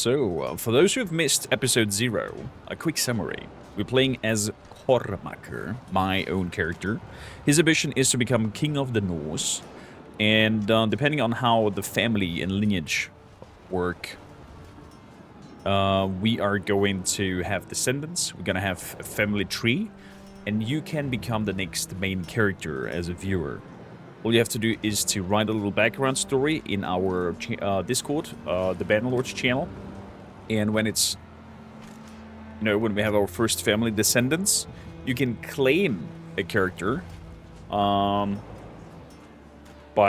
So, for those who have missed episode 0, a quick summary. We're playing as Kormakr, my own character. His ambition is to become king of the Norse, and depending on how the family and lineage work, we are going to have descendants, we're gonna have a family tree, and you can become the next main character as a viewer. All you have to do is to write a little background story in our Discord, the Bannerlord channel. And when it's, when we have our first family descendants, you can claim a character by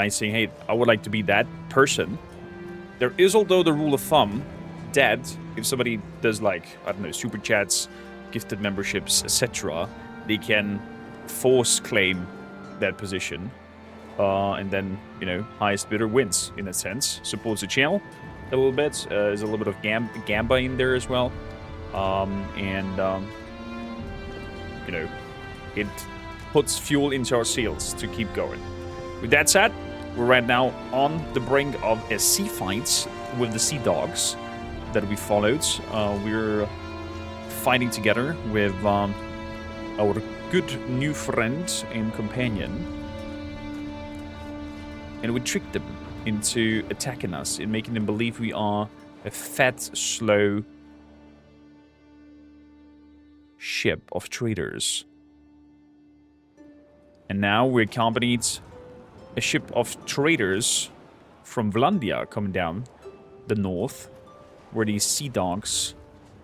saying, hey, I would like to be that person. There is, although, the rule of thumb that if somebody does, like, I don't know, super chats, gifted memberships, etc., they can force claim that position. And then, highest bidder wins, in a sense. Supports the channel a little bit. There's a little bit of gamba in there as well. It puts fuel into our sails to keep going. With that said, we're right now on the brink of a sea fight with the sea dogs that we followed. We're fighting together with our good new friend and companion. And we tricked them into attacking us and making them believe we are a fat, slow ship of traders. And now we accompanied a ship of traders from Vlandia coming down the north, where these sea dogs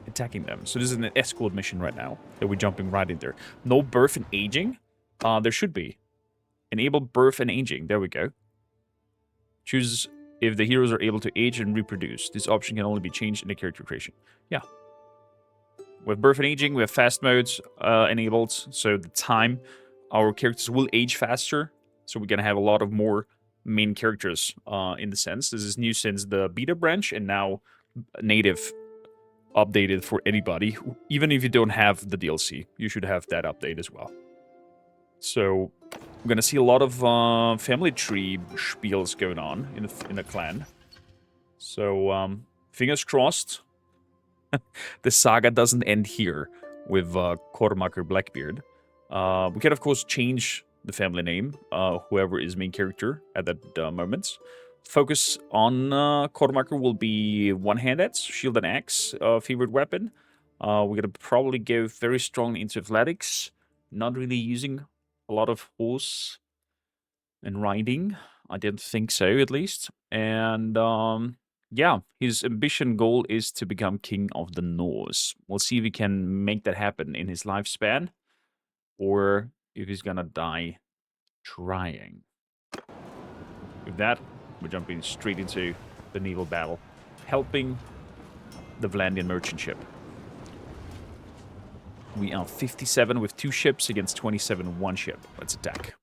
attacking them. So this is an escort mission right now that we're jumping right in there. No birth and aging? There should be. Enable birth and aging. There we go. Choose if the heroes are able to age and reproduce. This option can only be changed in the character creation. Yeah. With birth and aging, we have fast modes enabled. So the time our characters will age faster. So we're going to have a lot of more main characters in the sense. This is new since the beta branch and now native updated for anybody. Even if you don't have the DLC, you should have that update as well. So we're gonna see a lot of family tree spiels going on in the clan. So fingers crossed. The saga doesn't end here with Kormakr Blackbeard. We can of course change the family name, whoever is main character at that moment. Focus on Kormakr will be one-handed, shield and axe, favorite weapon. We're gonna probably go very strong into athletics, not really using a lot of horse and riding. I didn't think so, at least. And yeah, his ambition goal is to become king of the Norse. We'll see if he can make that happen in his lifespan, or if he's gonna die trying. With that, we're jumping straight into the naval battle, helping the Vlandian merchant ship. We are 57 with 2 ships against 27 1 ship. Let's attack.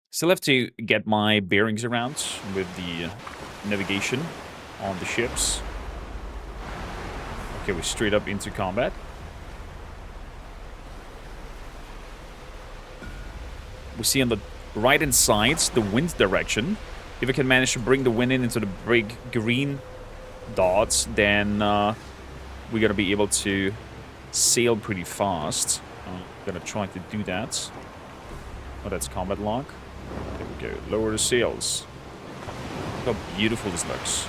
Still have to get my bearings around with the navigation on the ships. Okay, we're straight up into combat. We see on the right-hand side the wind direction. If I can manage to bring the wind into the big green dots, then we're gonna be able to sail pretty fast. I'm gonna try to do that. Oh, that's combat log. There we go. Lower the sails. Look how beautiful this looks.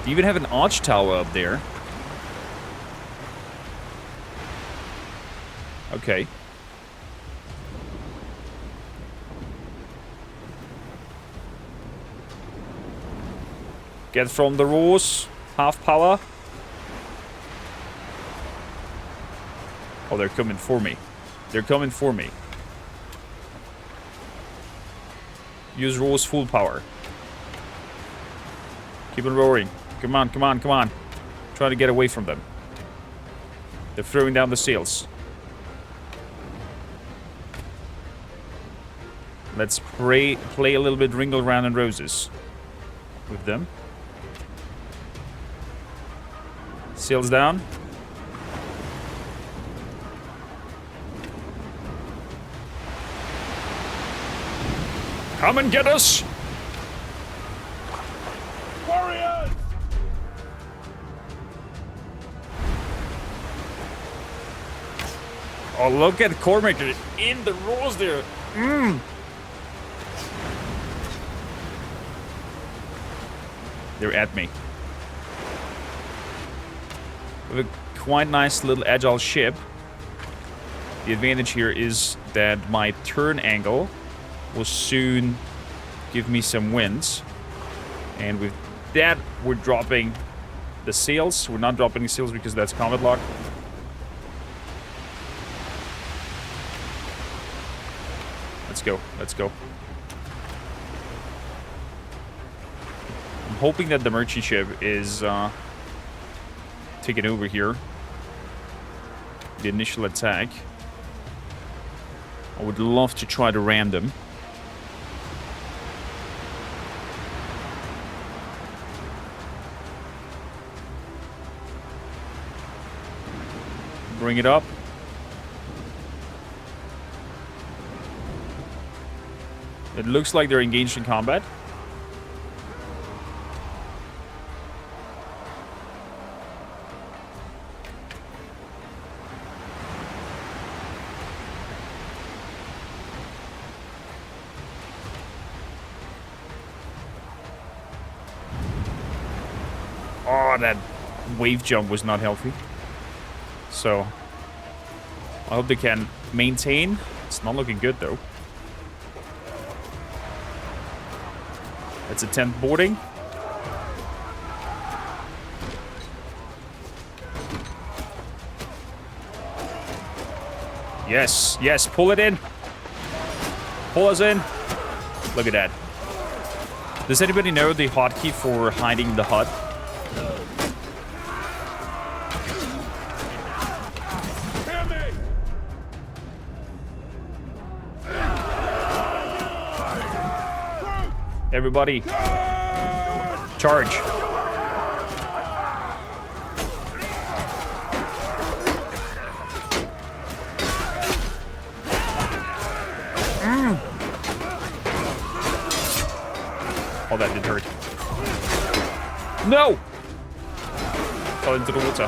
They even have an arch tower up there. Okay. Get from the roars. Half power. Oh, they're coming for me. They're coming for me. Use roars full power. Keep on roaring. Come on, come on, come on. Try to get away from them. They're throwing down the sails. Let's play a little bit Ringle Round and Roses with them. Sails down. Come and get us! Oh, look at Kormakr in the rolls there. They're at me. With a quite nice little agile ship. The advantage here is that my turn angle will soon give me some wins. And with that, we're dropping the sails. We're not dropping the sails because that's combat lock. Let's go. Let's go. I'm hoping that the merchant ship is taking over here. The initial attack. I would love to try to ram them. Bring it up. It looks like they're engaged in combat. Oh, that wave jump was not healthy. So, I hope they can maintain. It's not looking good, though. It's a 10th boarding. Yes, yes, pull it in. Pull us in. Look at that. Does anybody know the hotkey for hiding the HUD? Everybody, charge. Oh, that did hurt. No! Fell into the water.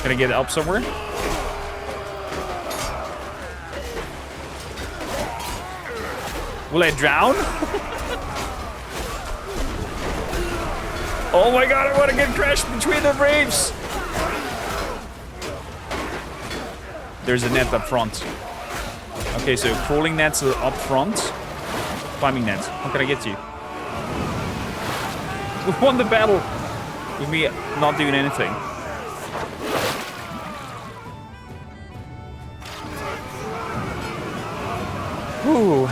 Can I get up somewhere? Will I drown? Oh my god, I want to get crashed between the waves! There's a net up front. Okay, so crawling nets are up front. Climbing nets. How can I get you? We won the battle with me not doing anything. Ooh.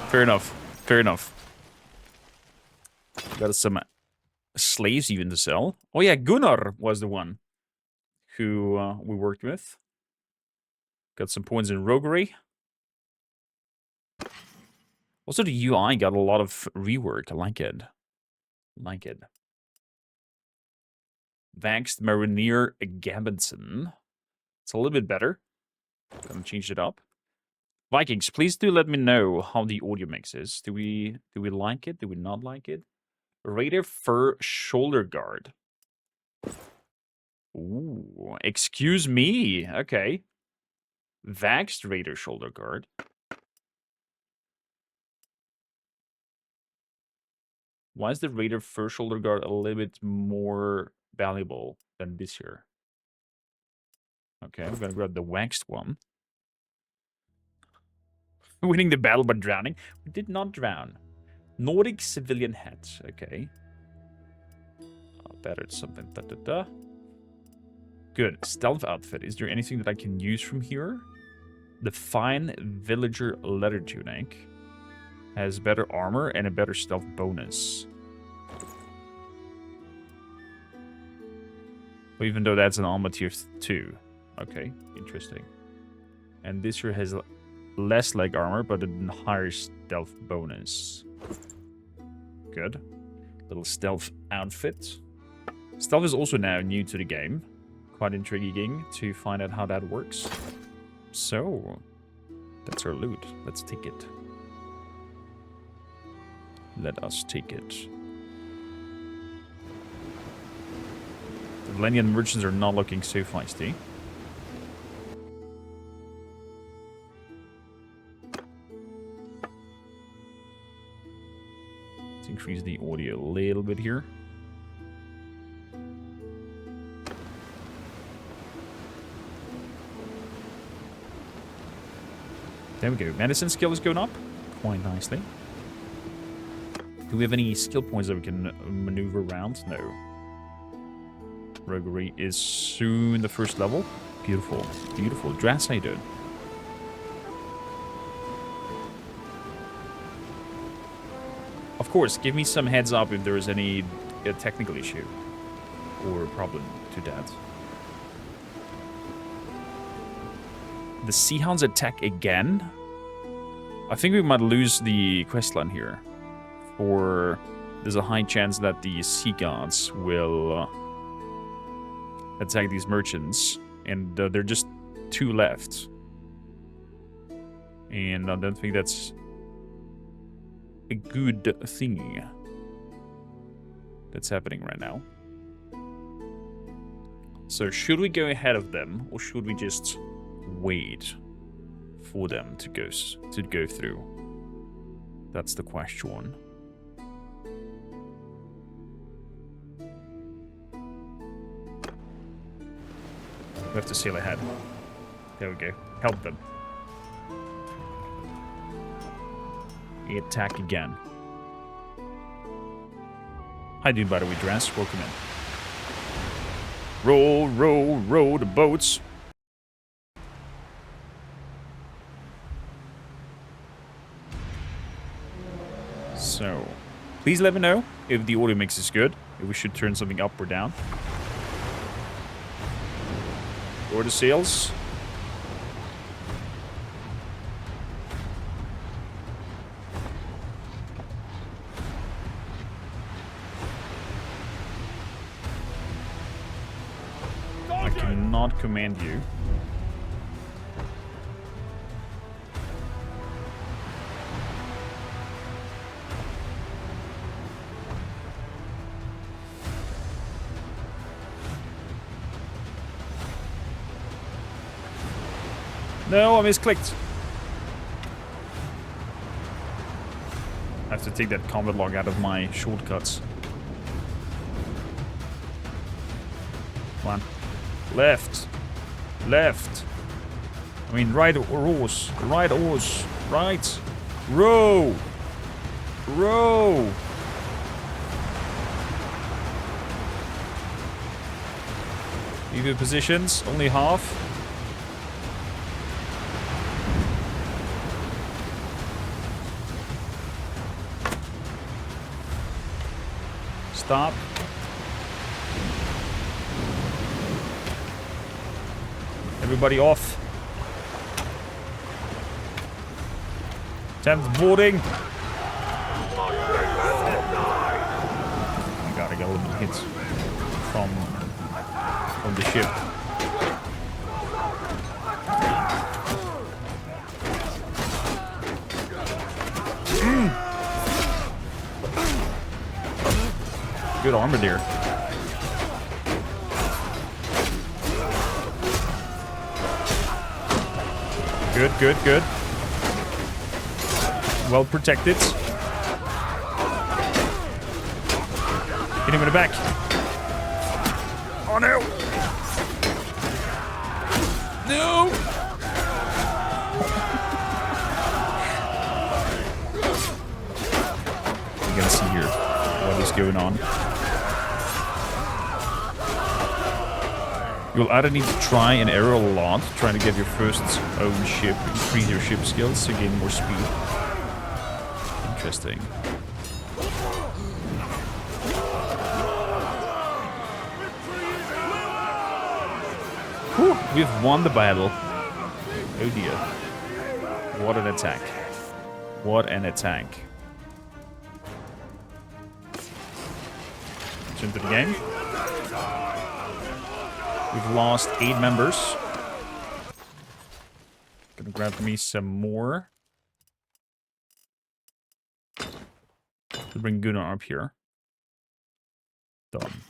Fair enough. Fair enough. Got some slaves even to sell. Oh yeah, Gunnar was the one who we worked with. Got some points in roguery. Also, the UI got a lot of rework. I like it. Like it. Vaxed Marinier Gabinson. It's a little bit better. Gonna change it up. Vikings, please do let me know how the audio mix is. Do we like it? Do we not like it? Raider Fur Shoulder Guard. Ooh, excuse me. Okay. Vaxed Raider Shoulder Guard. Why is the Raider Fur Shoulder Guard a little bit more valuable than this year? Okay, I'm gonna grab the waxed one. Winning the battle but drowning. We did not drown. Nordic civilian hat. Okay. Better something. Da, da, da. Good. Stealth outfit. Is there anything that I can use from here? The fine villager leather tunic has better armor and a better stealth bonus. Even though that's an armor tier 2. Okay, interesting. And this here has less leg armor, but a higher stealth bonus. Good. Little stealth outfit. Stealth is also now new to the game. Quite intriguing to find out how that works. So, that's our loot. Let's take it. Let us take it. The Valennian merchants are not looking so feisty. Let's increase the audio a little bit here. There we go. Medicine skill is going up quite nicely. Do we have any skill points that we can maneuver around? No. Roguery is soon the first level. Beautiful. Beautiful. Drats, how you doing? Of course, give me some heads up if there is any technical issue or problem to that. The Sea Hounds attack again? I think we might lose the questline here. Or there's a high chance that the Sea Gods will attack these merchants. And there are just 2 left. And I don't think that's a good thing that's happening right now. So should we go ahead of them, or should we just wait for them to go through? That's the question. We have to sail ahead. There we go. Help them. Attack again. How you doing, by the way, Dras? Welcome in. Row, row, row the boats. So, please let me know if the audio mix is good, if we should turn something up or down. Lower the sails. I cannot command you. No, I misclicked. I have to take that combat log out of my shortcuts. Come on. Left. Left. I mean, right oars. Right oars. Right. Row. Row. Leave your positions. Only half. Stop. Everybody off. 10th boarding. I gotta get a little bit hits from the ship. Good armor there. Good, good, good. Well protected. Hit him in the back. Oh no! No! You're gonna see here what is going on. You'll either need to try and arrow a lot, trying to get your first own ship, increase your ship skills to gain more speed. Interesting. Whew, we've won the battle. Oh dear. What an attack. What an attack. Let's into the game. We've lost 8 members. Gonna grab me some more. To bring Gunnar up here. Done.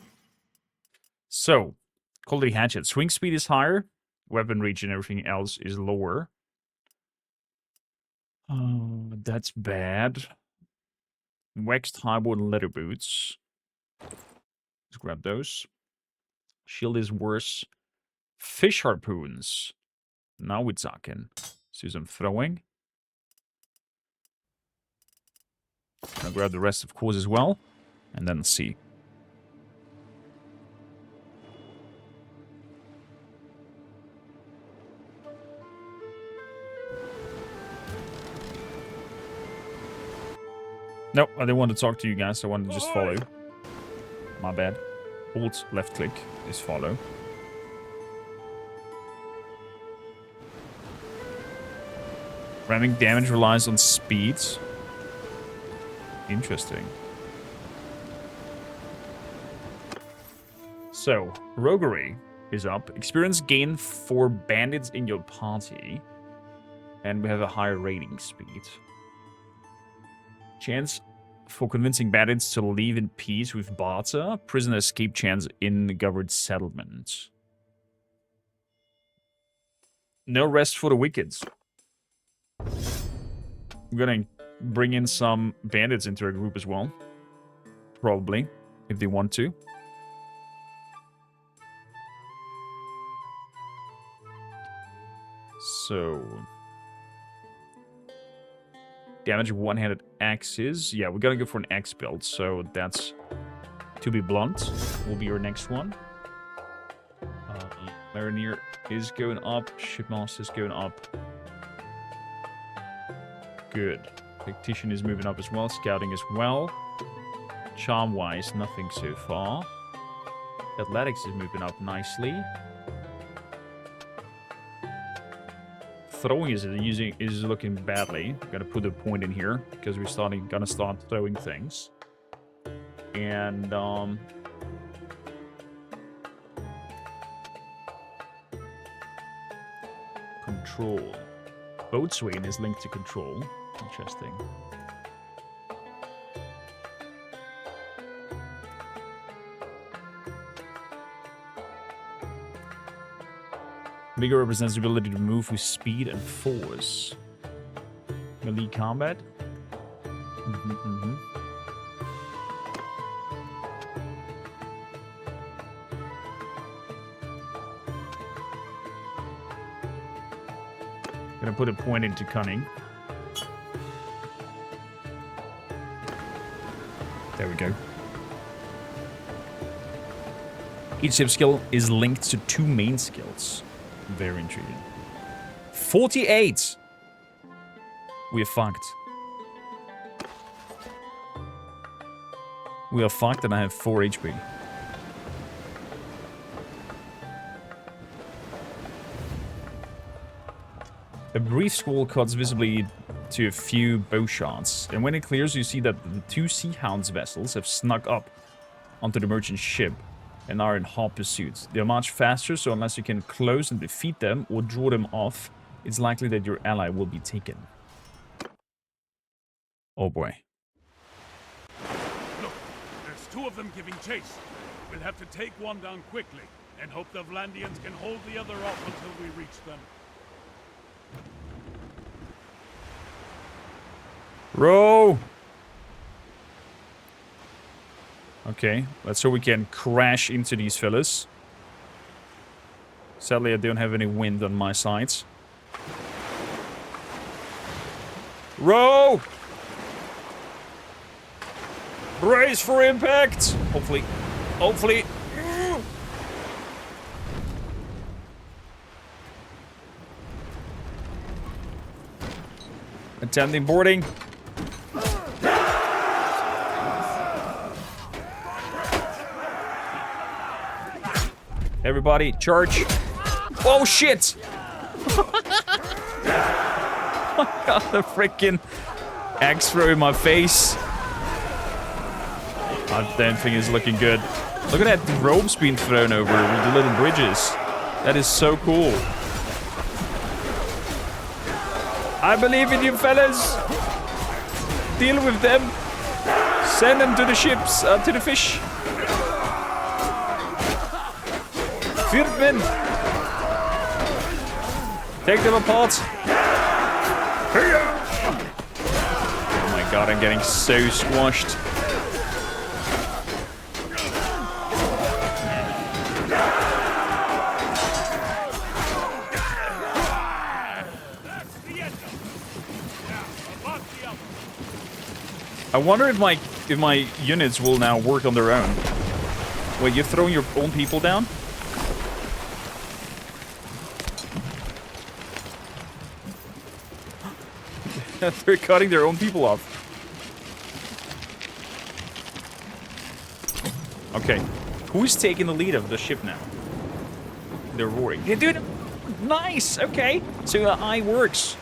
So, quality hatchet. Swing speed is higher. Weapon reach and everything else is lower. Oh, that's bad. Waxed highboard leather boots. Let's grab those. Shield is worse. Fish harpoons. Now we're talking. Let's do some throwing. I'll grab the rest, of course, as well. And then see. Nope, I didn't want to talk to you guys. I wanted to just follow. My bad. Alt left click is follow. Ramming damage relies on speed. Interesting. So, roguery is up. Experience gain for bandits in your party. And we have a higher rating speed. Chance for convincing bandits to leave in peace with Barter. Prisoner escape chance in the governed settlement. No rest for the wicked. I'm gonna bring in some bandits into our group as well. Probably, if they want to. So... damage one-handed axes. Yeah, we're gonna go for an axe build, so that's... to be blunt, will be our next one. Mariner is going up. Shipmaster is going up. Good. Tactician is moving up as well. Scouting as well. Charm-wise, nothing so far. Athletics is moving up nicely. Throwing is looking badly. Gotta put a point in here because we're gonna start throwing things. And control. Boatswain is linked to control. Interesting. Vigor represents the ability to move with speed and force. Melee combat. Gonna put a point into cunning. There we go. Each ship skill is linked to 2 main skills. Very intriguing. 48! We are fucked. We are fucked and I have 4 HP. A brief squall cuts visibly to a few bow shots, and when it clears you see that the 2 Sea Hounds vessels have snuck up onto the merchant ship and are in hot pursuit. They are much faster, so unless you can close and defeat them or draw them off, it's likely that your ally will be taken. Oh boy. Look, there's 2 of them giving chase. We'll have to take one down quickly and hope the Vlandians can hold the other off until we reach them. Row! Okay, let's hope we can crash into these fellas. Sadly, I don't have any wind on my sides. Row! Brace for impact! Hopefully. Hopefully. Attempting boarding. Everybody, charge. Oh, shit! I got the freaking axe throw in my face. I don't think it's looking good. Look at that ropes being thrown over with the little bridges. That is so cool. I believe in you, fellas. Deal with them. Send them to the ships, to the fish. Fyrtmen! Take them apart! Oh my God, I'm getting so squashed. I wonder if my units will now work on their own. Wait, you're throwing your own people down? They're cutting their own people off. Okay. Who's taking the lead of the ship now? They're roaring. Yeah, dude! Nice! Okay. So I works.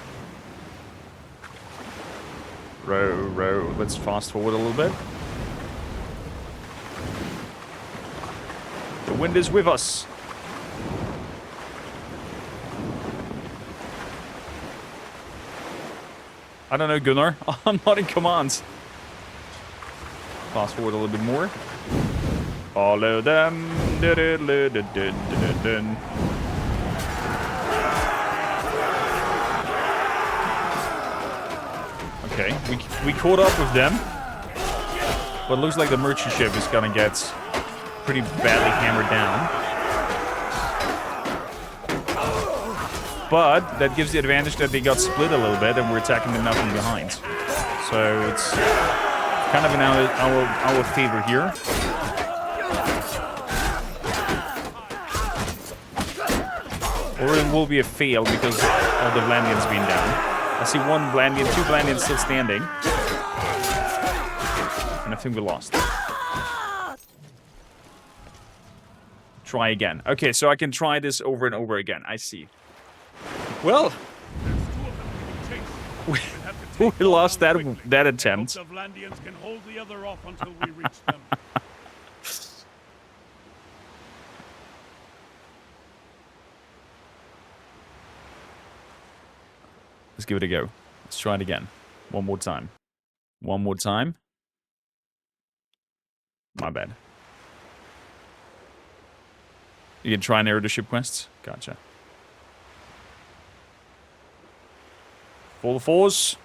Row. Let's fast forward a little bit. The wind is with us. I don't know, Gunnar. I'm not in command. Fast forward a little bit more. Follow them. Okay, we caught up with them. But it looks like the merchant ship is gonna get pretty badly hammered down. But that gives the advantage that they got split a little bit and we're attacking them now from behind. So it's kind of in our favor here. Or it will be a fail because of the Vlandians being down. I see one Vlandian, two Vlandians still standing. And I think we lost. Try again. Okay, so I can try this over and over again. I see. Well, we lost that attempt. The Vlandians can hold the other off until we reach them. Let's give it a go. Let's try it again. One more time. One more time. My bad. You can try and narrow the ship quests? Gotcha. Full force.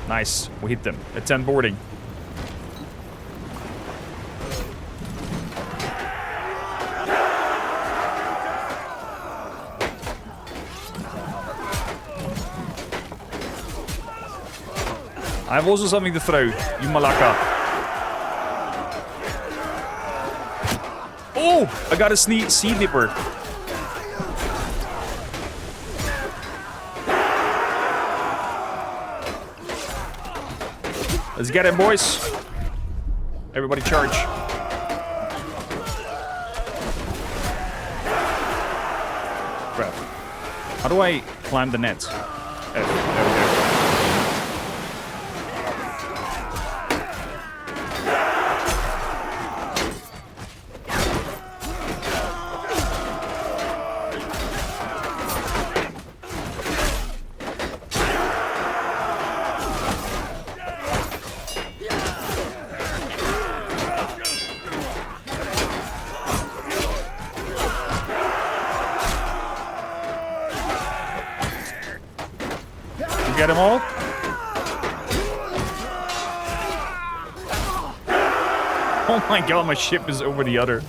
Nice. We hit them. At 10 boarding. I have also something to throw, you malaka. Oh! I got a sea dipper. Let's get him, boys. Everybody charge. Crap. How do I climb the net? There we go. Get them all? Oh my god, my ship is over the other.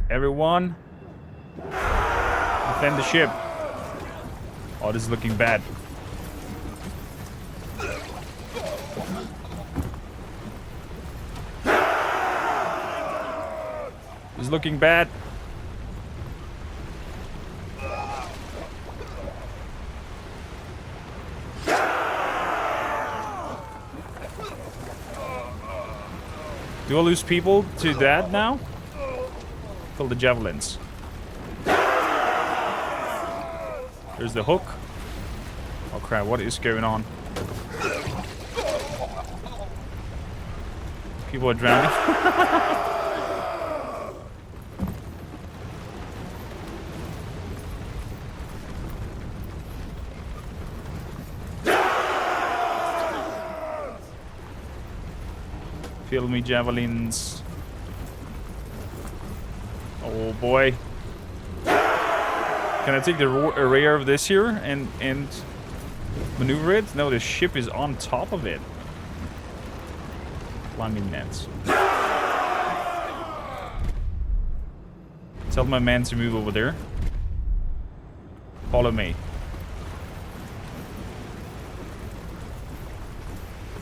Everyone, defend the ship. Oh, this is looking bad. This is looking bad. Do I lose people to that now? Kill the javelins. There's the hook. Oh crap, what is going on? People are drowning. Fill me javelins. Oh boy. Can I take the rear of this here and maneuver it? No, the ship is on top of it. Climbing nets. Tell my man to move over there. Follow me.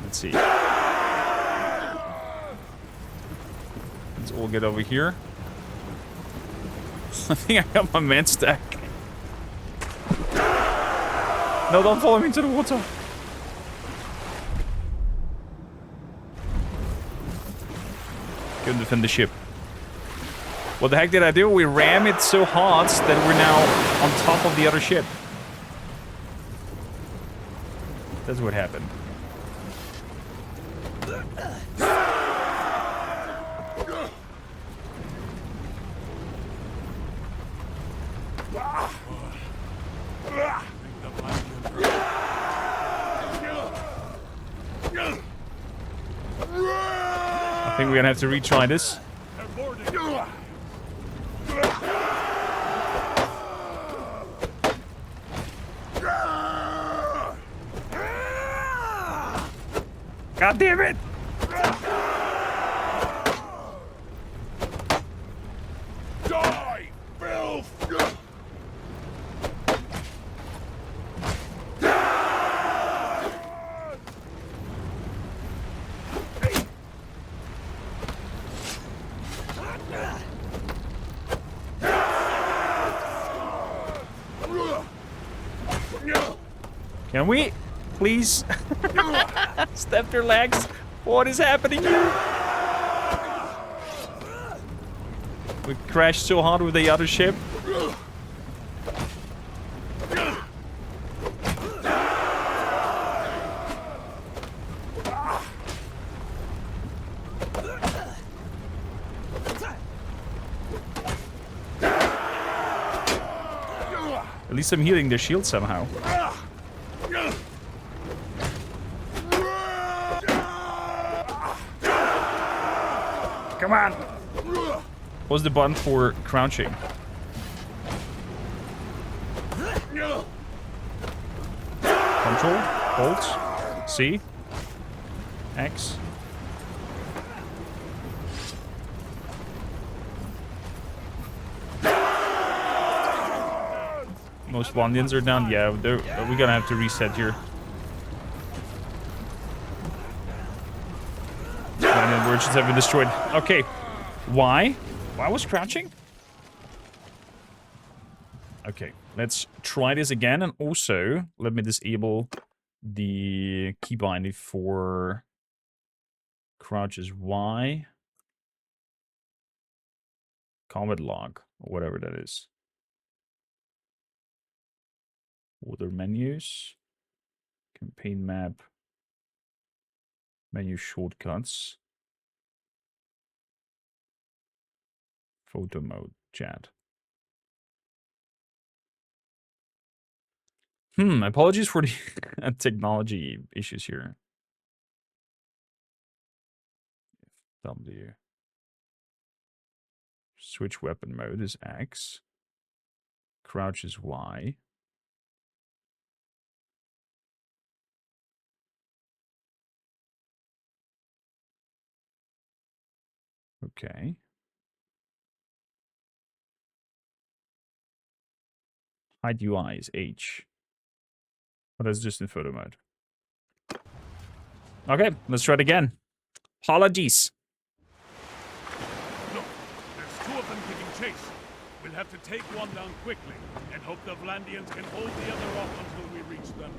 Let's see. Let's all get over here. I think I got my man stack. No, don't follow me into the water. Couldn't defend the ship. What the heck did I do? We ram it so hard that we're now on top of the other ship. That's what happened. I think we're gonna have to retry this. God damn it! Die, filth! Can we please step their legs? What is happening here? We crashed so hard with the other ship. At least I'm healing their shield somehow. Come on! What's the button for crouching? Control, Alt, C, X. Most Londians are down. Yeah, we're gonna have to reset here. And merchants have been destroyed. Okay, why? Why was crouching? Okay, let's try this again, and also let me disable the keybinding for crouch is Y. Combat log, or whatever that is. Other menus, campaign map, menu shortcuts, photo mode, chat. Apologies for the technology issues here. W. Switch weapon mode is X. Crouch is Y. Okay. Hide UI is H. But that's just in photo mode. Okay, let's try it again. Apologies. Look, there's two of them giving chase. We'll have to take one down quickly and hope the Vlandians can hold the other off until we reach them.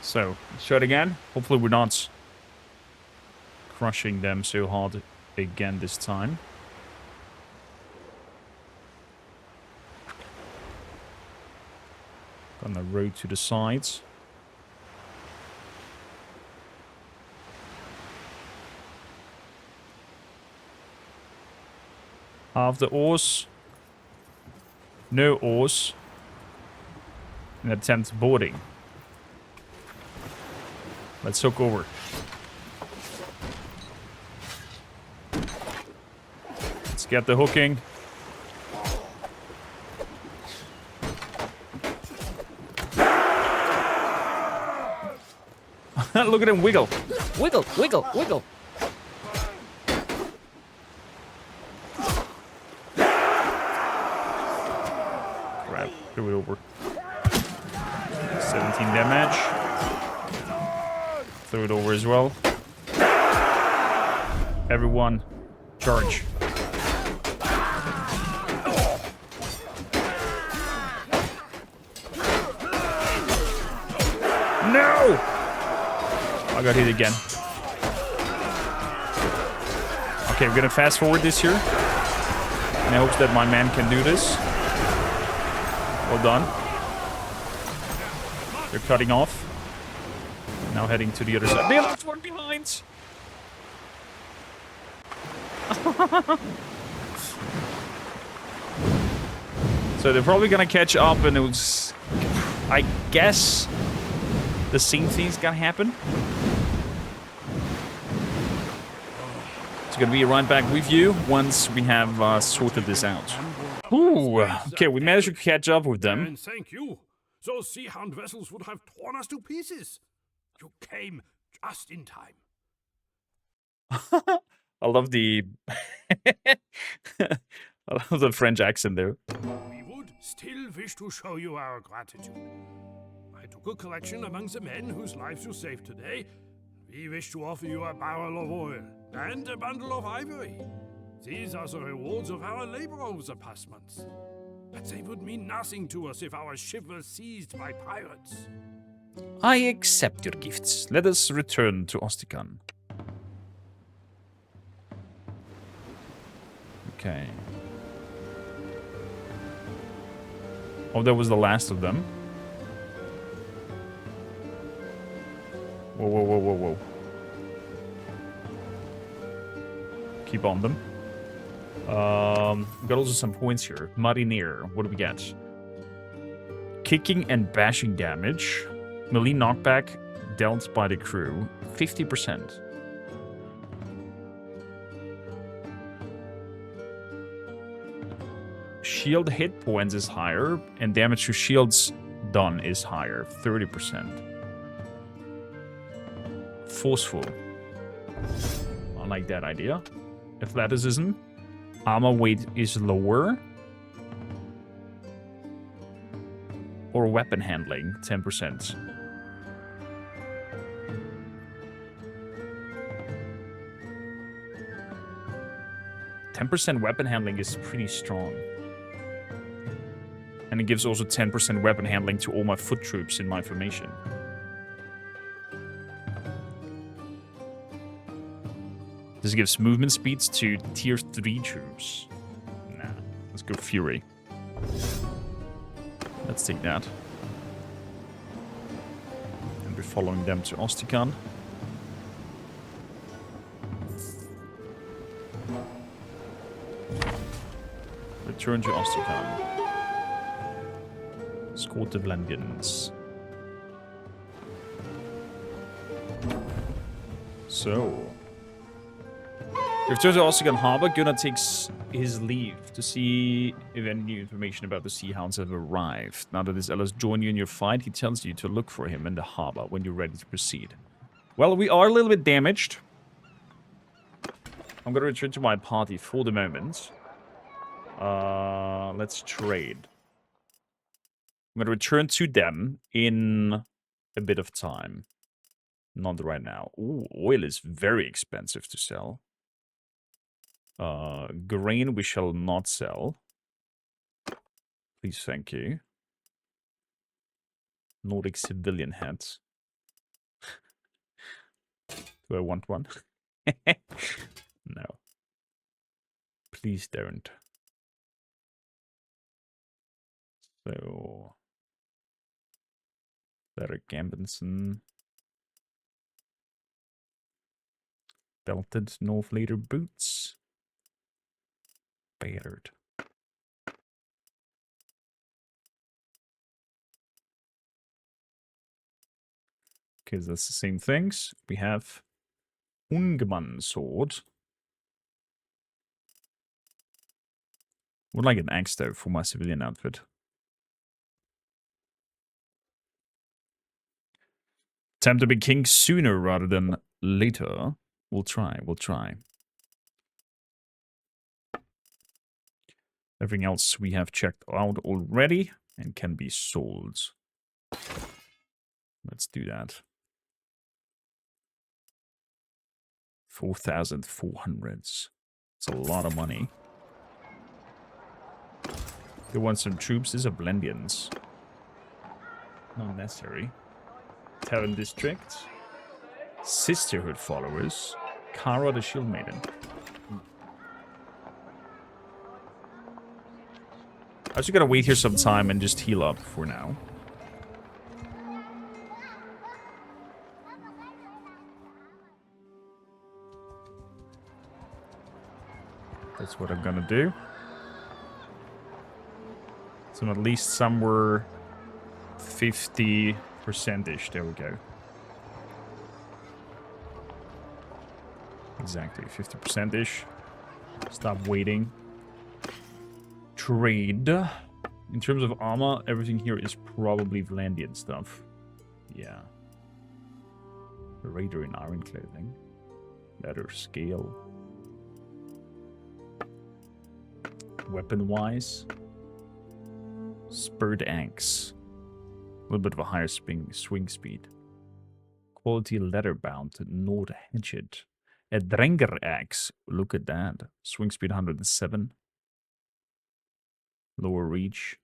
So, let's try it again. Hopefully we're not crushing them so hard again this time. Gonna road to the sides. Half the oars. No oars. And attempt boarding. Let's hook over. Let's get the hooking. Look at him wiggle. Wiggle, wiggle, wiggle. Crap, threw it over. 17 damage. Threw it over as well. Everyone, charge. No! I got hit again. Okay, we're gonna fast forward this here. In hopes that my man can do this. Well done. They're cutting off. Now heading to the other side. They left one behind! So they're probably gonna catch up and it was... I guess... the same thing's gonna happen. It's gonna be right back with you once we have sorted this out. Ooh, okay, we managed to catch up with them. And thank you. Those sea hound vessels would have torn us to pieces. You came just in time. I love the I love the French accent there. We would still wish to show you our gratitude. I took a collection among the men whose lives you saved today. We wish to offer you a barrel of oil and a bundle of ivory. These are the rewards of our labor over the past months. But they would mean nothing to us if our ship was seized by pirates. I accept your gifts. Let us return to Ostikan. Okay. Oh, that was the last of them. Whoa, whoa, whoa, whoa, whoa. Keep on them. We got also some points here. Mariner, what do we get? Kicking and bashing damage. Melee knockback dealt by the crew. 50%. Shield hit points is higher, and damage to shields done is higher. 30%. Forceful. I like that idea. Athleticism. Armor weight is lower. Or weapon handling, 10%. Weapon handling is pretty strong. And it gives also 10% weapon handling to all my foot troops in my formation. This gives movement speeds to tier 3 troops. Nah, let's go Fury. Let's take that. And we're following them to Ostikan. Return to Ostikan. Escort the Vlandians. So... Return to Ostikan Harbor. Gunnar takes his leave to see if any new information about the Sea Hounds have arrived. Now that his allies join you in your fight, he tells you to look for him in the harbor when you're ready to proceed. Well, we are a little bit damaged. I'm gonna return to my party for the moment. Let's trade. I'm gonna return to them in a bit of time. Not right now. Ooh, oil is very expensive to sell. Grain we shall not sell. Please, thank you. Nordic civilian hats. Do I want one? No. Please don't. So... Derek Gambinson. Belted North Leader boots. Battered. Okay, so that's the same things. We have Ungman sword. Would like an axe though for my civilian outfit. Time to be king sooner rather than later. We'll try. Everything else we have checked out already and can be sold. Let's do that. 4,400. It's a lot of money. They want some troops. These are Blendians. Not necessary. Terran District. Sisterhood followers. Kara the Shield Maiden. I just gotta wait here some time and just heal up for now. That's what I'm gonna do. So at least somewhere 50%-ish. There we go. Exactly, 50%-ish. Stop waiting. Trade. In terms of armor, everything here is probably Vlandian stuff. Yeah. The Raider in iron clothing. Leather scale. Weapon-wise. Spurred axe. A little bit of a higher swing speed. Quality leather bound Nord hatchet. A Drenger axe. Look at that. Swing speed 107. Lower reach.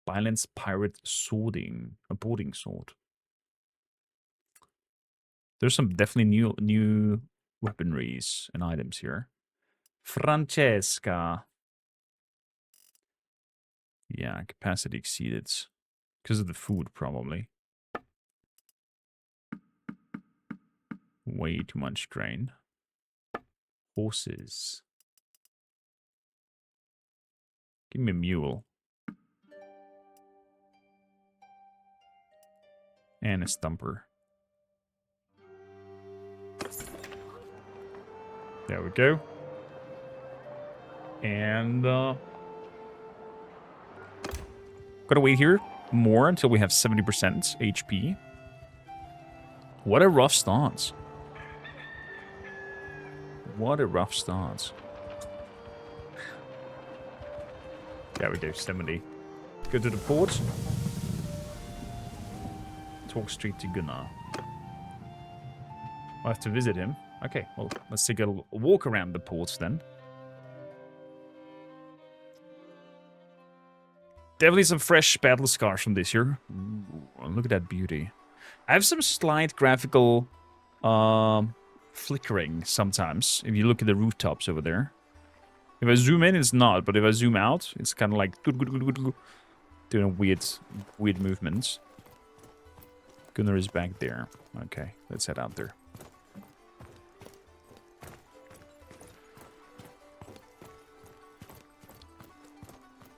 Balance pirate swording. A boarding sword. There's some definitely new weaponries and items here. Francesca. Yeah, capacity exceeded. Because of the food, probably. Way too much grain. Horses. Give me a mule. And a stumper. There we go. And, gotta wait here more until we have 70% HP. What a rough start. What a rough start. There we go, 70. Go to the port. Talk straight to Gunnar. I'll have to visit him. Okay, well, let's take a walk around the ports then. Definitely some fresh battle scars from this year. Ooh, look at that beauty. I have some slight graphical flickering sometimes. If you look at the rooftops over there. If I zoom in, it's not. But if I zoom out, it's kind of like doing weird movements. Gunnar is back there. Okay, let's head out there.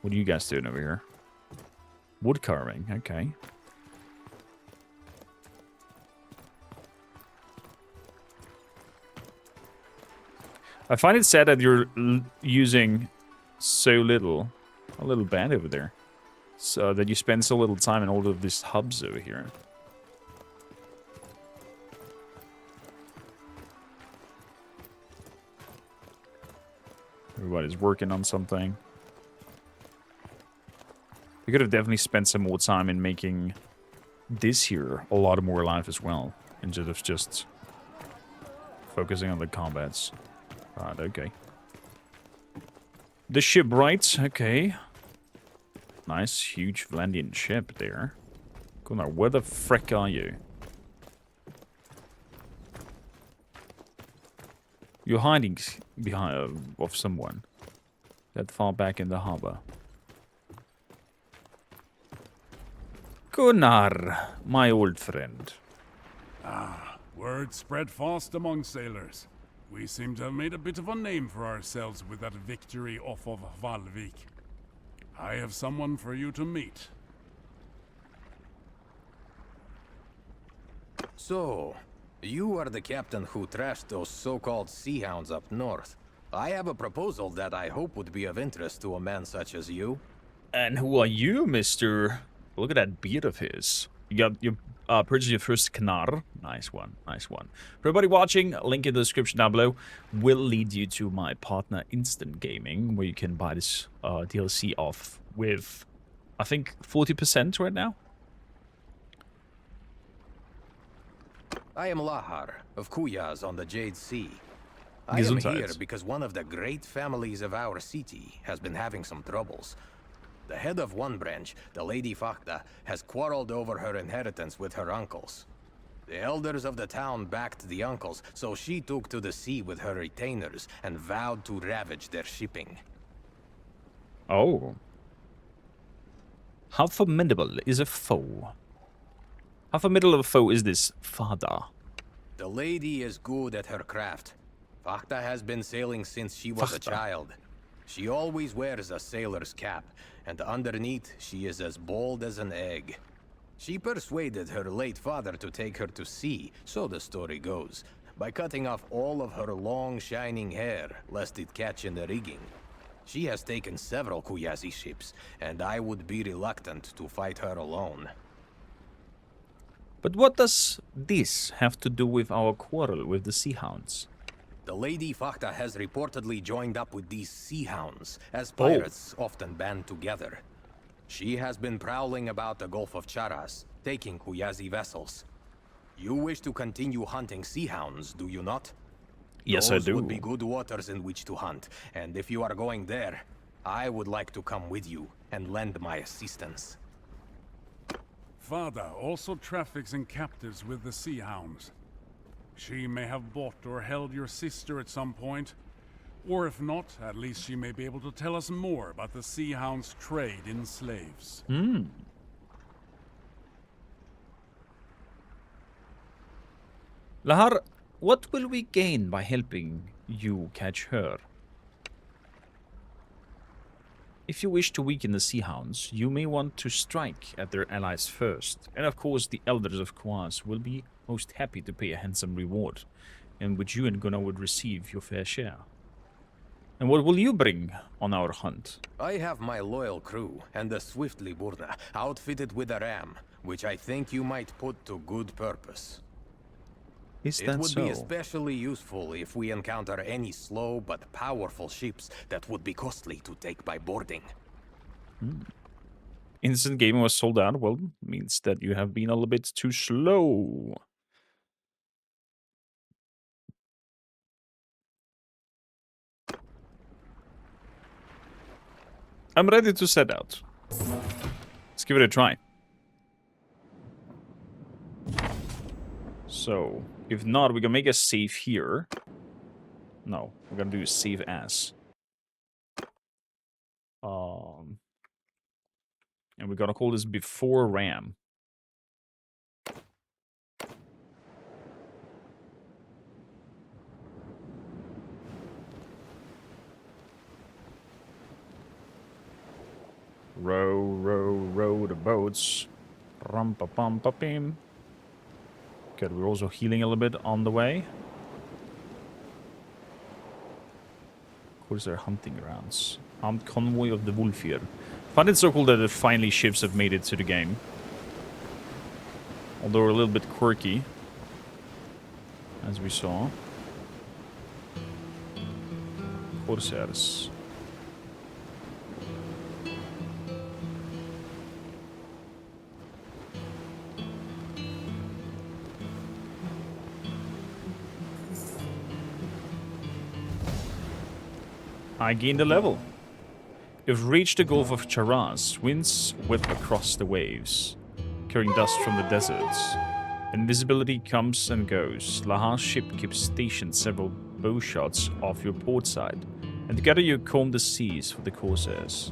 What are you guys doing over here? Wood carving, okay. I find it sad that you're using so little. A little bad over there. So that you spend so little time in all of these hubs over here. Everybody's working on something. We could have definitely spent some more time in making this here a lot more alive as well. Instead of just focusing on the combats. Right, okay. The ship, right? Okay. Nice, huge Vlandian ship there. Gunnar, where the frick are you? You're hiding behind of someone. That far back in the harbor. Gunnar, my old friend. Ah, word spread fast among sailors. We seem to have made a bit of a name for ourselves with that victory off of Valvik. I have someone for you to meet. So, you are the captain who trashed those so-called sea hounds up north. I have a proposal that I hope would be of interest to a man such as you. And who are you, mister? Look at that beard of his. You purchased your first Knar. Nice one, nice one. For everybody watching, link in the description down below will lead you to my partner Instant Gaming, where you can buy this DLC off with, I think, 40% right now. I am Lahar, of Kuyaz on the Jade Sea. I am Gesundheit. here because one of the great families of our city has been having some troubles. The head of one branch, the Lady Fakta, has quarreled over her inheritance with her uncles. The elders of the town backed the uncles, so she took to the sea with her retainers and vowed to ravage their shipping. Oh. How formidable is a foe? How formidable of a foe is this father? The lady is good at her craft. Fakta has been sailing since she was a Fakta. child. She always wears a sailor's cap, and underneath she is as bold as an egg. She persuaded her late father to take her to sea, so the story goes, by cutting off all of her long shining hair, lest it catch in the rigging. She has taken several Kuyazi ships, and I would be reluctant to fight her alone. But what does this have to do with our quarrel with the Sea Hounds? The Lady Fakta has reportedly joined up with these sea hounds, as Oh. pirates often band together. She has been prowling about the Gulf of Charas, taking Kuyazi vessels. You wish to continue hunting sea hounds, do you not? Yes, Those I do. would be good waters in which to hunt, and if you are going there, I would like to come with you and lend my assistance. Father also traffics in captives with the Sea Hounds. She may have bought or held your sister at some point, or if not, at least she may be able to tell us more about the Sea Hounds' trade in slaves. Lahar, what will we gain by helping you catch her? If you wish to weaken the Sea Hounds, you may want to strike at their allies first. And of course, the elders of Kuaz will be most happy to pay a handsome reward, in which you and Gunnar would receive your fair share. And what will you bring on our hunt? I have my loyal crew and the Swiftly Burna, outfitted with a ram, which I think you might put to good purpose. Is It that would so? be especially useful if we encounter any slow but powerful ships that would be costly to take by boarding. Instant gaming was sold out. Well, means that you have been a little bit too slow. I'm ready to set out. Let's give it a try. So, if not, we can make a save here. No, we're gonna do a save as. And we're gonna call this before Ram. Row, row, row the boats. Rum-pa-pum-pa-pim. Good, we're also healing a little bit on the way. Of course, they're hunting grounds. Armed convoy of the Wolfir. Find it so cool that finally ships have made it to the game. Although a little bit quirky, as we saw. Corsairs. I gained a level. You've reached the Gulf of Charaz. Winds whip across the waves, carrying dust from the deserts. Invisibility comes and goes. Lahar's ship keeps stationed several bow shots off your port side, and together you comb the seas for the Corsairs.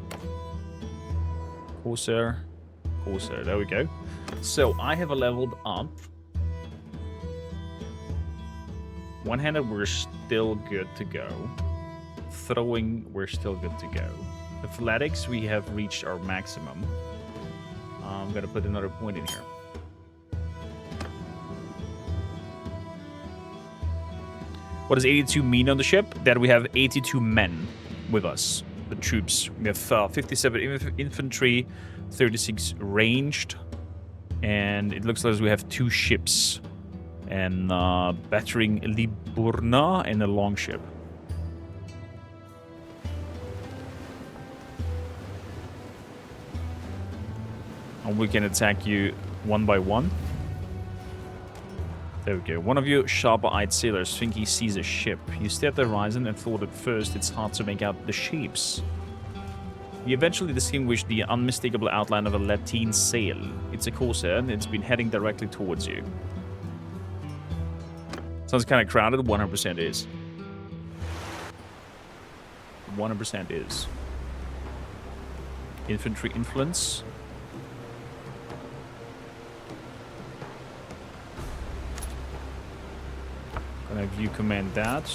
Corsair. There we go. So I have a leveled up. One-handed, we're still good to go. Throwing, we're still good to go. Athletics, we have reached our maximum. I'm gonna put another point in here. What does 82 mean on the ship? That we have 82 men with us, the troops. We have 57 infantry, 36 ranged, and it looks like we have 2 ships. And battering Liburna and a longship. And we can attack you one by one. There we go. One of you sharper-eyed sailors think he sees a ship. You stare at the horizon and thought at first it's hard to make out the shapes. You eventually distinguish the unmistakable outline of a lateen sail. It's a corsair and it's been heading directly towards you. Sounds kind of crowded. 100% is. 100% is. Infantry influence. Gonna have you command that.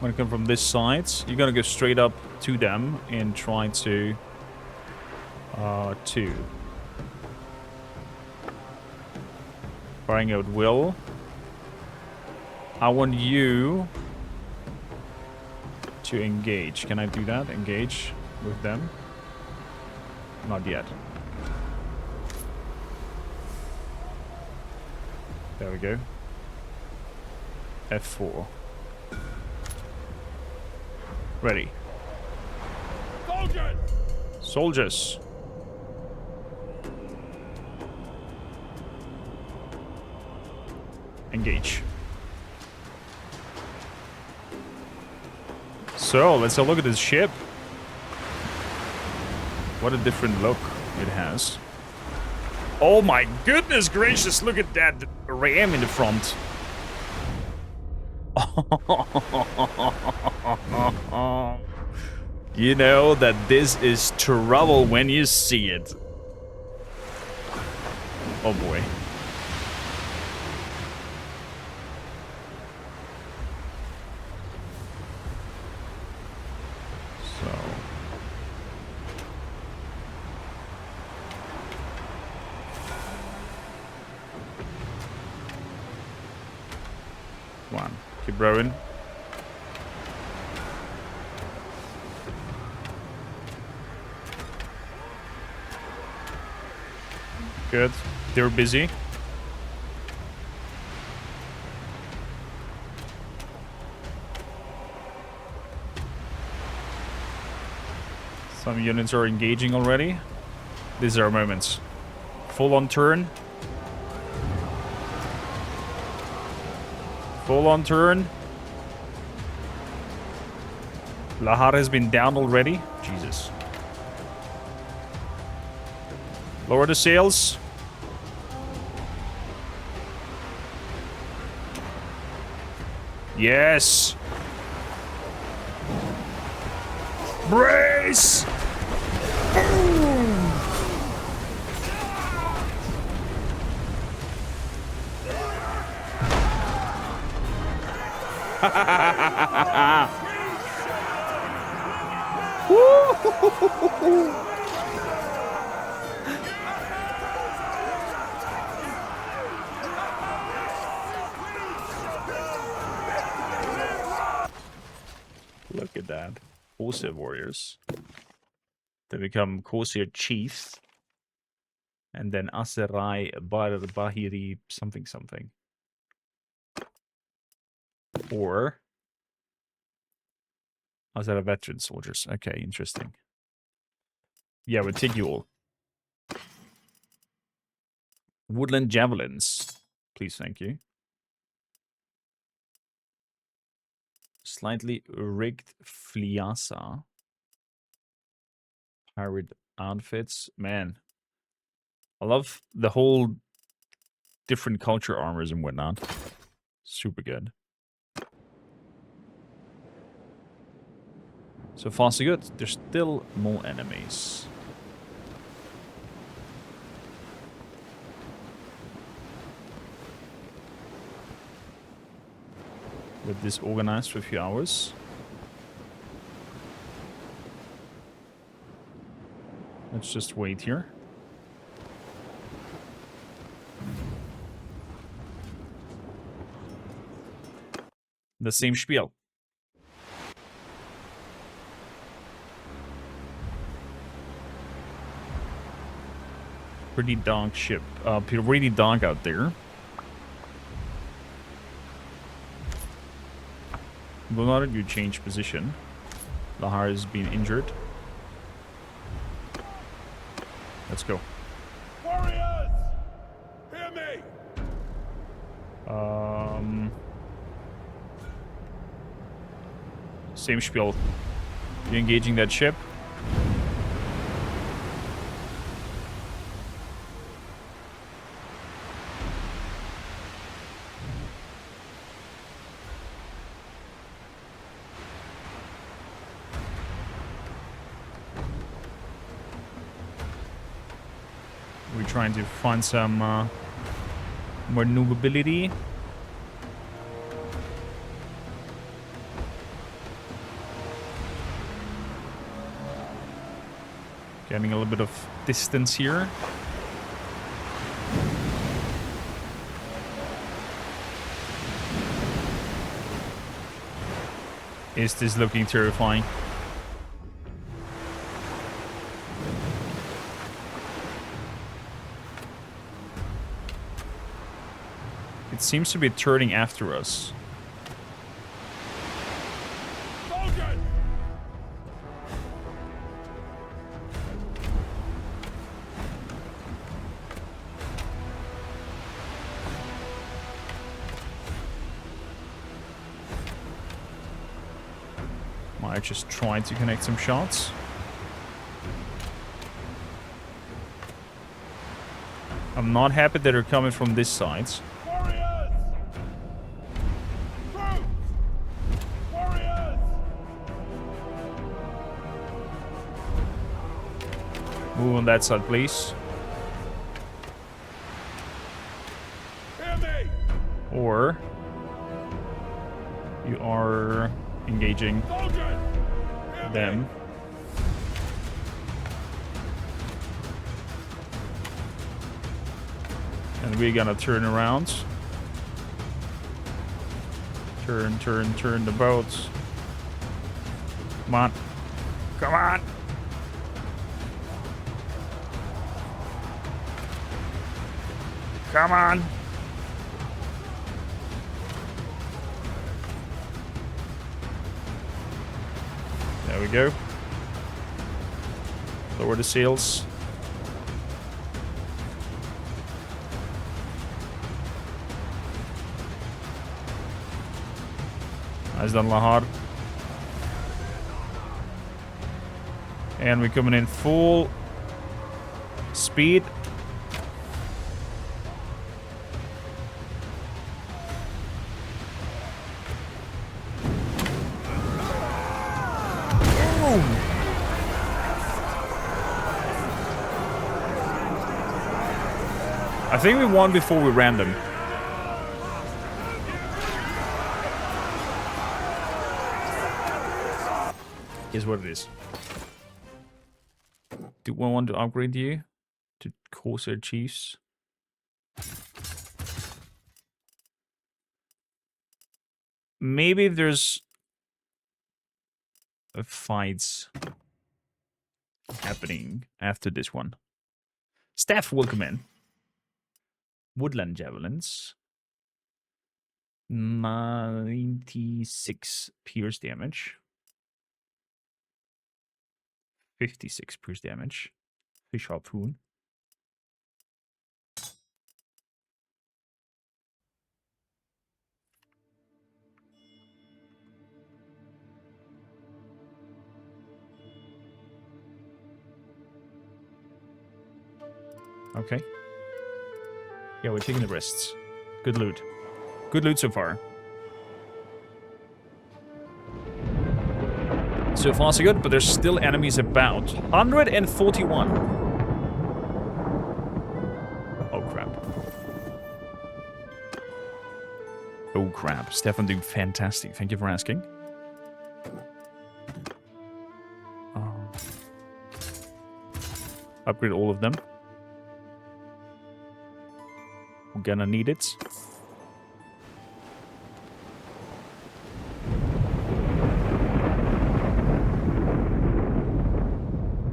When you come from this side, you're gonna go straight up to them and try to firing out will. I want you to engage. Can I do that? Engage with them? Not yet. There we go. F4. Ready. Soldiers! Soldiers. Engage. So, let's have a look at this ship. What a different look it has. Oh my goodness gracious, look at that ram in the front. You know that this is trouble when you see it. Oh boy. So. Come on, keep rowing. Good. They're busy. Some units are engaging already. These are our moments. Full on turn. Full on turn. Lahar has been down already. Jesus. Lower the sails. Yes. Brace. Boom. Look at that. Corsair warriors. They become Corsair chiefs. And then Aserai Bahiri something something. Or Azera veteran soldiers. Okay, interesting. Yeah, we'll take you all. Woodland javelins. Please, thank you. Slightly rigged Fliasa. Pirate outfits. Man. I love the whole different culture armors and whatnot. Super good. So far so good. There's still more enemies. With this organized for a few hours. Let's just wait here. The same spiel. Pretty dark ship. Really dark out there. Bannerlord, you change position. Lahar is being injured. Let's go. Warriors! Hear me! Same spiel. You're engaging that ship. We're trying to find some maneuverability. Getting a little bit of distance here. Is this looking terrifying? It seems to be turning after us. Might just try to connect some shots. I'm not happy that they're coming from this side. Move on that side, please. Or you are engaging them. And we're gonna turn around. Turn the boat. Come on. Come on! Come on! There we go. Lower the sails. Nice done, Lahar. And we're coming in full speed. I think we won before we ran them. Is what it is. Do we want to upgrade you to Corsair Chiefs? Maybe if there's fights happening after this one. Staff will come in. Woodland Javelins. 96 pierce damage. 56 pierce damage. Fish harpoon. Okay. Yeah, we're taking the risks. Good loot. Good loot so far. So far so good, but there's still enemies about. 141. Oh crap. Oh crap. Stefan doing fantastic. Thank you for asking. Upgrade all of them. We're gonna need it.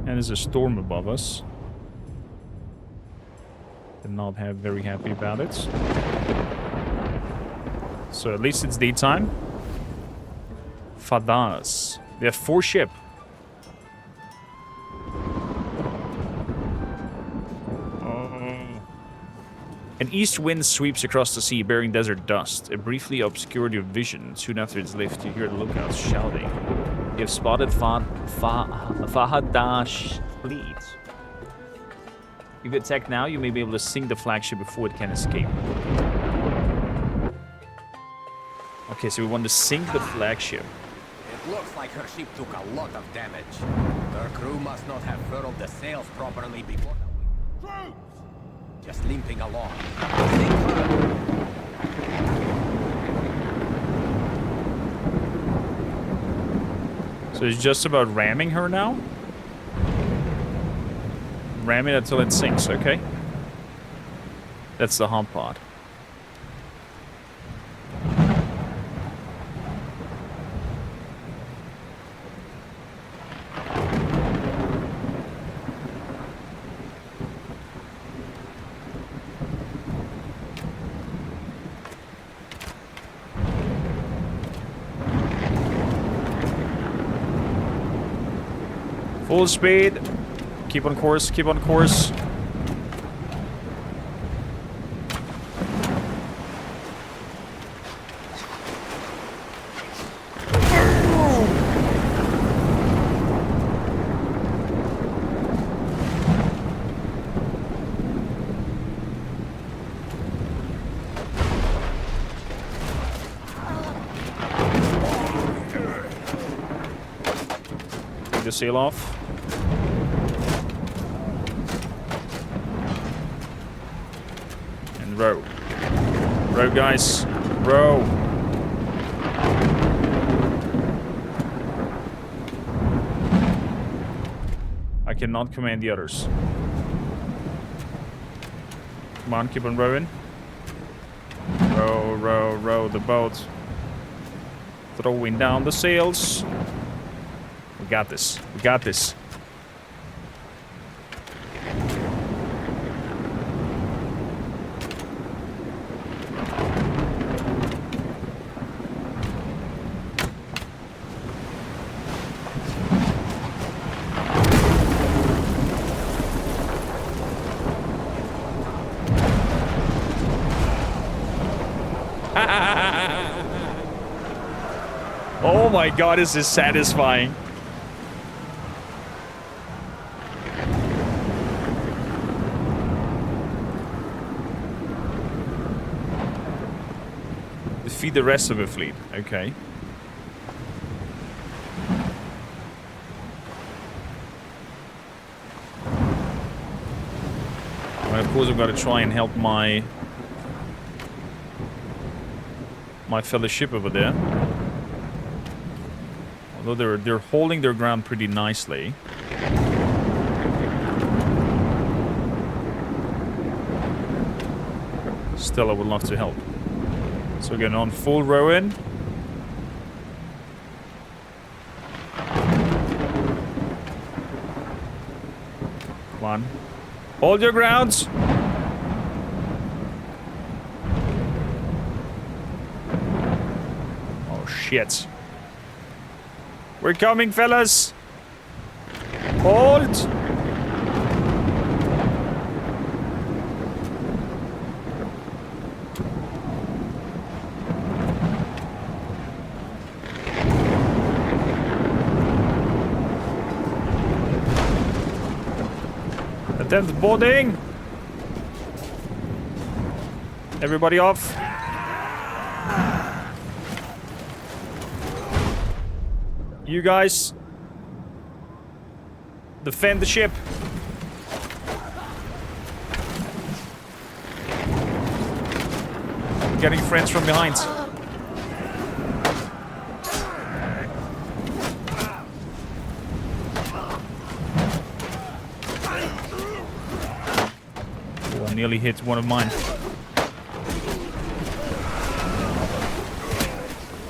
And there's a storm above us. Did not have very happy about it. So at least it's daytime. Fadas. They have 4 ships. An east wind sweeps across the sea, bearing desert dust. It briefly obscured your vision. Soon after its lift, you hear the lookouts shouting. You have spotted Fahad's fleet. If you attack now, you may be able to sink the flagship before it can escape. Okay, so we want to sink the flagship. It looks like her ship took a lot of damage. Her crew must not have furled the sails properly before the wind. Troops! Just limping along. Sink her! So it's just about ramming her now? Ram it until it sinks, okay. That's the hard part. Full speed. Keep on course, keep on course. Take the sail off. Row. Row, guys. Row. I cannot command the others. Come on, keep on rowing. Row, row, row the boat. Throwing down the sails. We got this. We got this. Oh my god, this is satisfying. Defeat the rest of the fleet. Okay. Well, of course, I've got to try and help my fellow ship over there. Although they're holding their ground pretty nicely. Still, I would love to help. So again, on full rowing. Come on. Hold your grounds. Oh shit. We're coming, fellas. Hold. Attempt boarding. Everybody off. You guys, Defend the ship. Getting friends from behind. Oh, I nearly hit one of mine.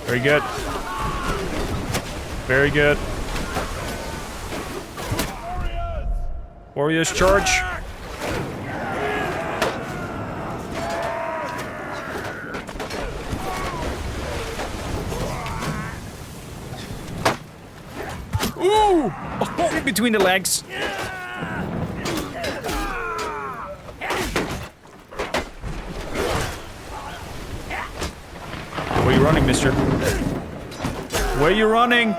Very good. Very good. Warriors charge. Ooh! Oh, in between the legs. Where are you running, mister? Where are you running?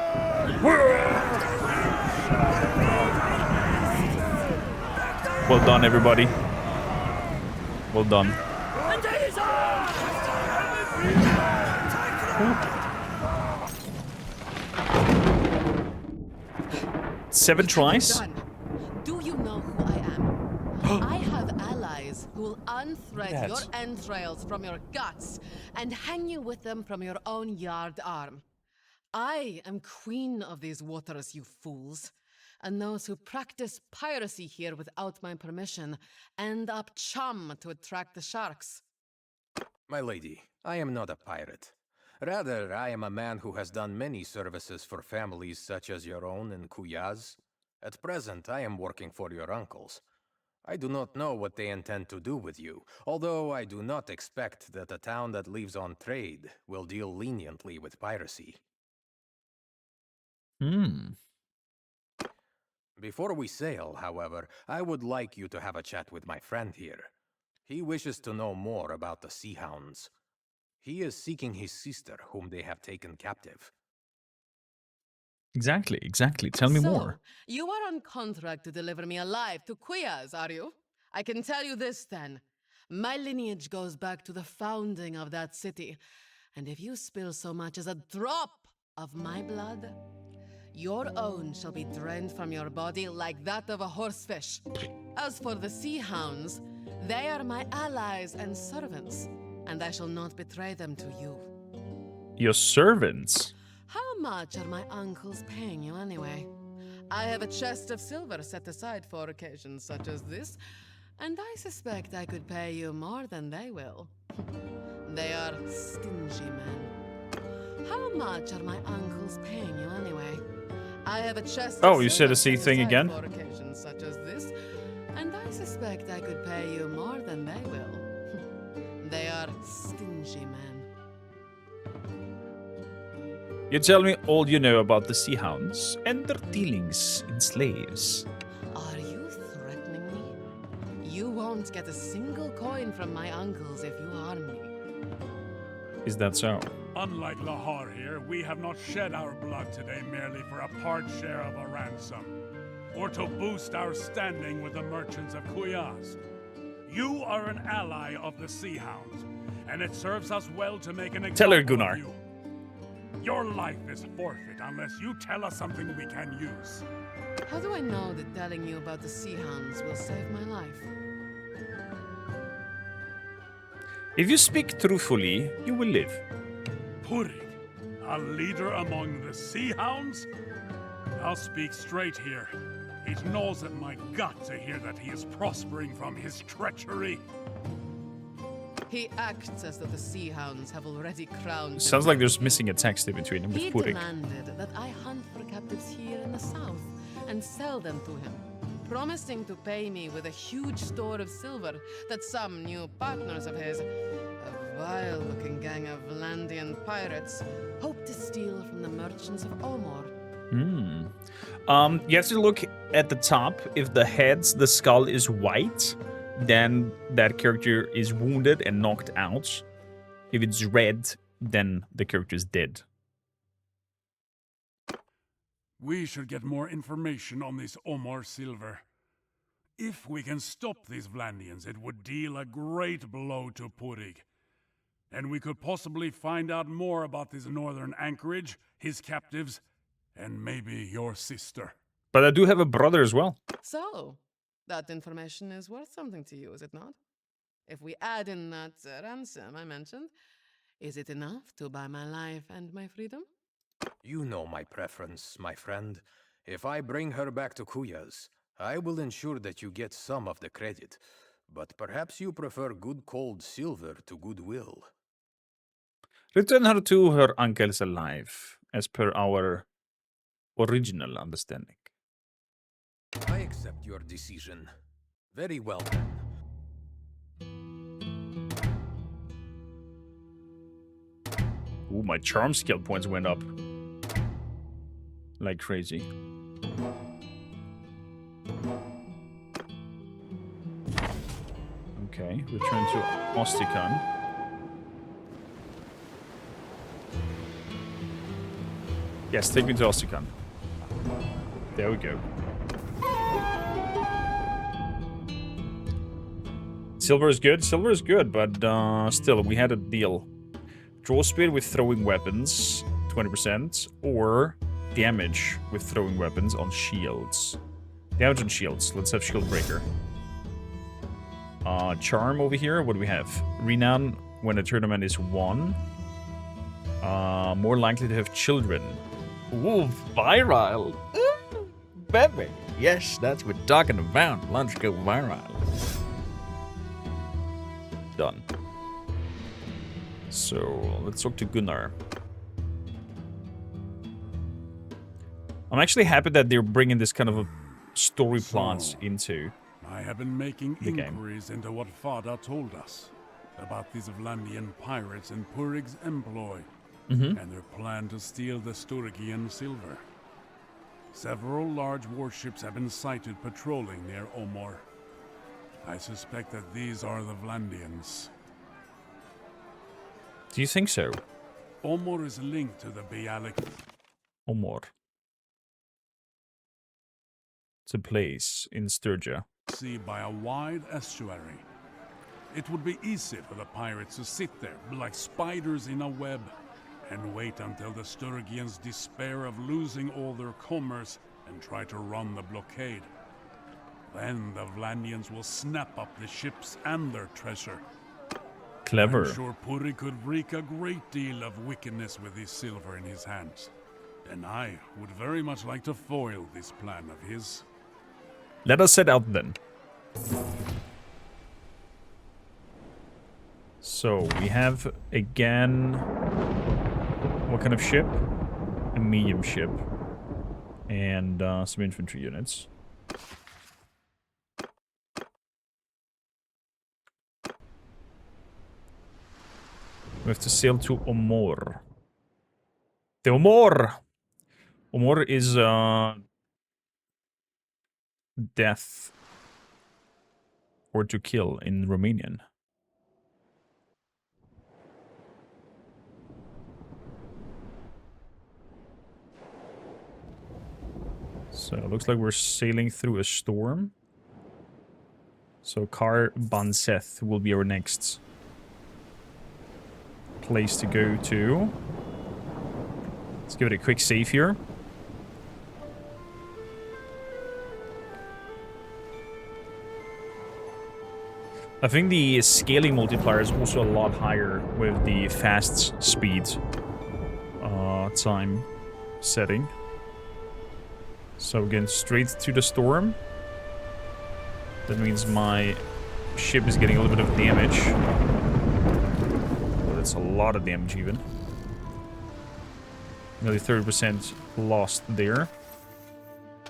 Well done, everybody. Well done. 7 tries? Do you know who I am? I have allies who will unthread your entrails from your guts and hang you with them from your own yard arm. I am queen of these waters, you fools. And those who practice piracy here without my permission end up chum to attract the sharks. My lady, I am not a pirate. Rather, I am a man who has done many services for families such as your own in Kuyaz. At present, I am working for your uncles. I do not know what they intend to do with you, although I do not expect that a town that lives on trade will deal leniently with piracy. Before we sail, however, I would like you to have a chat with my friend here. He wishes to know more about the Sea Hounds. He is seeking his sister, whom they have taken captive. Exactly, exactly. Tell me more. You are on contract to deliver me alive to Kuyaz, are you? I can tell you this then. My lineage goes back to the founding of that city. And if you spill so much as a drop of my blood, your own shall be drained from your body like that of a horsefish. As for the Sea Hounds, they are my allies and servants, and I shall not betray them to you. Your servants? How much are my uncles paying you anyway? I have a chest of silver set aside for occasions such as this, and I suspect I could pay you more than they will. They are stingy men. How much are my uncles paying you anyway? I have a chest Oh, of you said the silver same set thing aside again? for occasions such as this, and I suspect I could pay you more than they will. They are stingy men. You tell me all you know about the Sea Hounds and their dealings in slaves. Are you threatening me? You won't get a single coin from my uncles if you harm me. Is that so? Unlike Lahar here, we have not shed our blood today merely for a part share of a ransom, or to boost our standing with the merchants of Kuyaz. You are an ally of the Sea Hounds, and it serves us well to make an Tell her, example Gunnar. of you. Your life is forfeit unless you tell us something we can use. How do I know that telling you about the Sea Hounds will save my life? If you speak truthfully, you will live. Purig, a leader among the Sea Hounds? I'll speak straight here. It gnaws at my gut to hear that he is prospering from his treachery. He acts as though the Sea Hounds have already crowned him. Sounds like there's missing a text in between him He with Purik. demanded that I hunt for captives here in the south and sell them to him, promising to pay me with a huge store of silver that some new partners of his, a vile-looking gang of Vlandian pirates, hope to steal from the merchants of Omor. You have to look at the top. If the skull is white, then that character is wounded and knocked out. If it's red, then the character is dead. We should get more information on this Omar silver. If we can stop these Vlandians, it would deal a great blow to Purig. And we could possibly find out more about this northern anchorage, his captives, and maybe your sister. But I do have a brother as well. So, that information is worth something to you, is it not? If we add in that ransom I mentioned, is it enough to buy my life and my freedom? You know my preference, my friend. If I bring her back to Kuya's, I will ensure that you get some of the credit. But perhaps you prefer good cold silver to goodwill. Return her to her uncle's alive, as per our original understanding. I accept your decision. Very well then. Ooh, my charm skill points went up. Like crazy. Okay, return to Ostikon. Yes, take me to Ostikon. There we go. Silver is good, but still, we had a deal. Draw speed with throwing weapons, 20%, or damage with throwing weapons on shields. Damage on shields, let's have Shield Breaker. Charm over here, what do we have? Renown when a tournament is won. More likely to have children. Ooh, viral. Ooh, baby. Yes, that's what we're talking about. Let's go viral. Done. So, let's talk to Gunnar. I'm actually happy that they're bringing this kind of a story plot into I have been making the game. inquiries into what Fada told us about these Vlandian pirates in Purig's employ and their plan to steal the Sturgian silver. Several large warships have been sighted patrolling near Omor. I suspect that these are the Vlandians. Do you think so? Omor is linked to the Bialik. Omor. It's a place in Sturgia. Sea by a wide estuary. It would be easy for the pirates to sit there like spiders in a web and wait until the Sturgians despair of losing all their commerce and try to run the blockade. Then the Vlandians will snap up the ships and their treasure. Clever. I'm sure Puri could wreak a great deal of wickedness with his silver in his hands. And I would very much like to foil this plan of his. Let us set out then. So, we have, again, what kind of ship? A medium ship. And some infantry units. We have to sail to Omor. The Omor! Omor is, death or to kill in Romanian. So it looks like we're sailing through a storm. So Kar Banseth will be our next place to go to. Let's give it a quick save here. I think the scaling multiplier is also a lot higher with the fast speed time setting. So again, straight to the storm. That means my ship is getting a little bit of damage. But it's a lot of damage even. Nearly 30% lost there.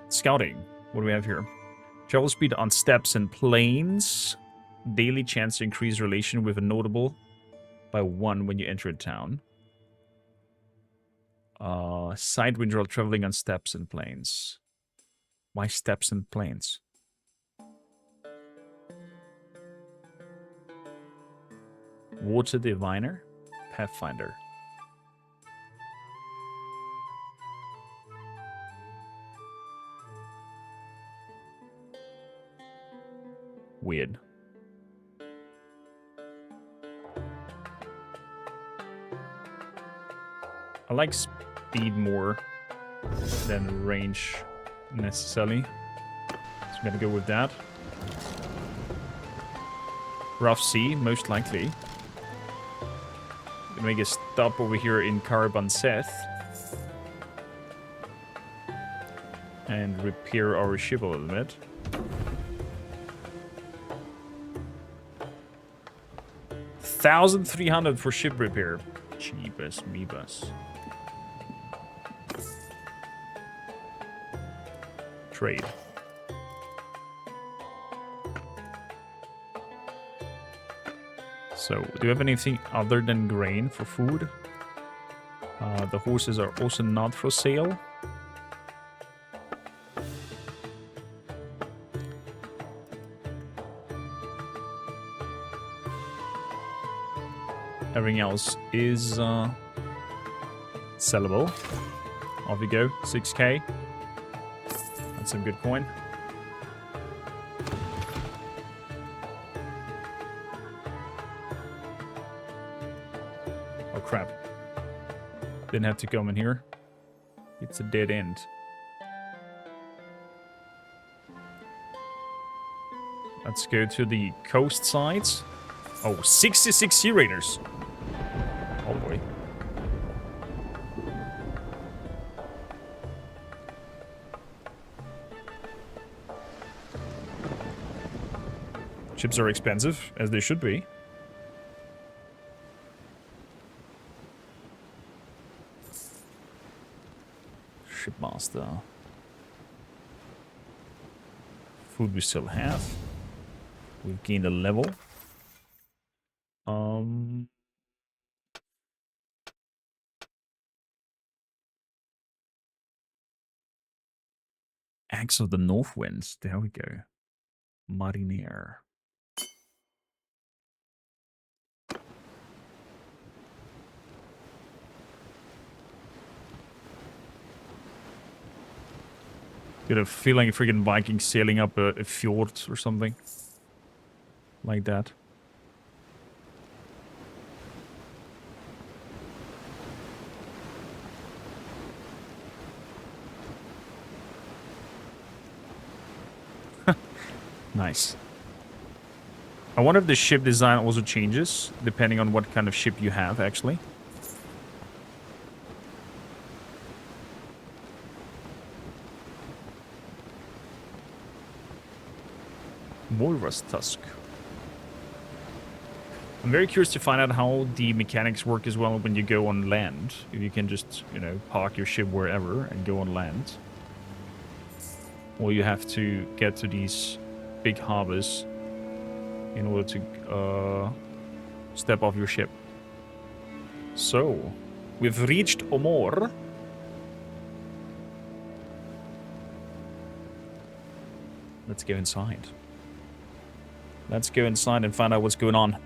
Scouting. What do we have here? Travel speed on steppes and plains. Daily chance to increase relation with a notable by 1 when you enter a town. Sidewind while traveling on steppes and plains. Why steppes and plains? Water Diviner? Pathfinder. Weird. I like speed more than range necessarily. So I'm gonna go with that. Rough sea, most likely. Gonna make a stop over here in Caravan-Seth. And repair our ship a little bit. $1,300 for ship repair. Jeebus meebus. Trade. So, do you have anything other than grain for food? The horses are also not for sale. Everything else is sellable. Off you go, 6k. That's some good coin. Oh crap. Didn't have to come in here. It's a dead end. Let's go to the coast sides. Oh, 66 Sea Raiders. Oh boy. Ships are expensive, as they should be. Shipmaster. Food we still have. We've gained a level. Axe of the North Winds. There we go. Mariner. Got a feeling a freaking Viking sailing up a fjord or something. Like that. Nice. I wonder if the ship design also changes, depending on what kind of ship you have, actually. Walrus Tusk. I'm very curious to find out how the mechanics work as well when you go on land. If you can just, you know, park your ship wherever and go on land. Or you have to get to these big harbors in order to step off your ship. So, we've reached Omor. Let's go inside. Let's go inside and find out what's going on.